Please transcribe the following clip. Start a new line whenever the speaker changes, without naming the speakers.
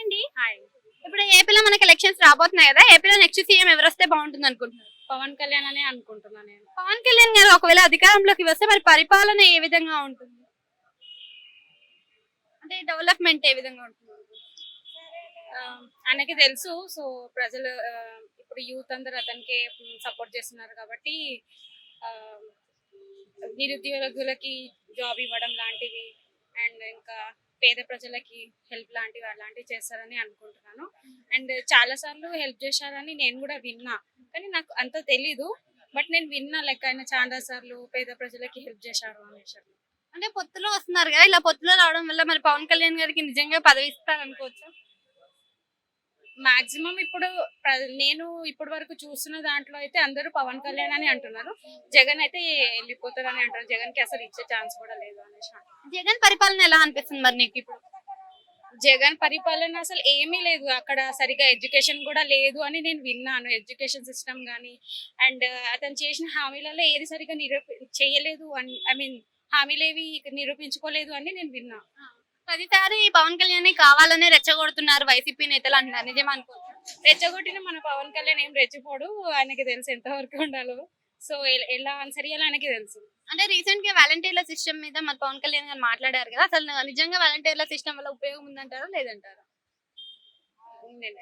అండి.
హాయ్.
ఇప్పుడు ఏపీలో మనకి ఎలక్షన్స్ రాబోతున్నాయి కదా, ఏపీలో నెక్స్ట్ సీఎం ఎవరు వస్తే బాగుంటుంది అనుకుంటున్నారు?
పవన్ కళ్యాణ్ అనే అనుకుంటున్నా నేను.
పవన్ కళ్యాణ్ గారు ఒకవేళ అధికారంలోకి వస్తే మరి పరిపాలన ఏ విధంగా ఉంటుంది? అంటే డెవలప్మెంట్ ఏ విధంగా ఉంటుంది?
ఆ, ఆయనకి తెలుసు. సో ప్రజలు ఇప్పుడు యూత్ అందరు అతనికి సపోర్ట్ చేస్తున్నారు కాబట్టి ఆ, నిరుద్యోగులకి జాబ్ ఇవ్వడం లాంటివి అండ్ ఇంకా పేద ప్రజలకి హెల్ప్ లాంటివి అలాంటివి చేస్తారని అనుకుంటున్నాను. అండ్ చాలా సార్లు హెల్ప్ చేశారని నేను కూడా విన్నా, కానీ నాకు అంత తెలీదు. బట్ నేను విన్నా లైక్ ఆయన చాలా సార్లు పేద ప్రజలకి హెల్ప్ చేశారు అనేసి.
అంటే పొత్తులో వస్తున్నారు కదా, ఇలా పొత్తులో రావడం వల్ల మరి పవన్ కళ్యాణ్ గారికి నిజంగా పదవి ఇస్తారు అనుకోవచ్చు?
మాక్సిమం ఇప్పుడు నేను ఇప్పటి వరకు చూస్తున్న దాంట్లో అయితే అందరూ పవన్ కళ్యాణ్ అని అంటున్నారు. జగన్ అయితే వెళ్ళిపోతారని అంటారు. జగన్ కి అసలు ఇచ్చే ఛాన్స్ కూడా లేదు అనేసి అంటారు.
జగన్ పరిపాలన ఎలా అనిపిస్తుంది మరి నీకు ఇప్పుడు?
జగన్ పరిపాలన అసలు ఏమీ లేదు, అక్కడ సరిగా ఎడ్యుకేషన్ కూడా లేదు అని నేను విన్నాను. ఎడ్యుకేషన్ సిస్టమ్ కానీ అండ్ అతను చేసిన హామీలలో ఏది సరిగా చేయలేదు అని, ఐ మీన్ హామీలు ఏవి నిరూపించుకోలేదు అని నేను విన్నా.
ప్రతిసారి పవన్ కళ్యాణ్ కావాలనే రెచ్చగొడుతున్నారు వైసీపీ నేతలు అంటున్నారు, నిజం అనుకోవచ్చు?
రెచ్చగొట్టిన మన పవన్ కళ్యాణ్ ఏం రెచ్చిపోడు, ఆయనకి తెలుసు ఎంతవరకు ఉండాలో. సో ఎలా ఆన్సర్ చేయాలో ఆయనకి తెలుసు.
అంటే రీసెంట్ గా వాలంటీర్ల సిస్టమ్ మీద మరి పవన్ కళ్యాణ్ గారు మాట్లాడారు కదా, అసలు నిజంగా వాలంటీర్ల సిస్టమ్ వల్ల ఉపయోగం ఉందంటారా లేదంటారా?
నేను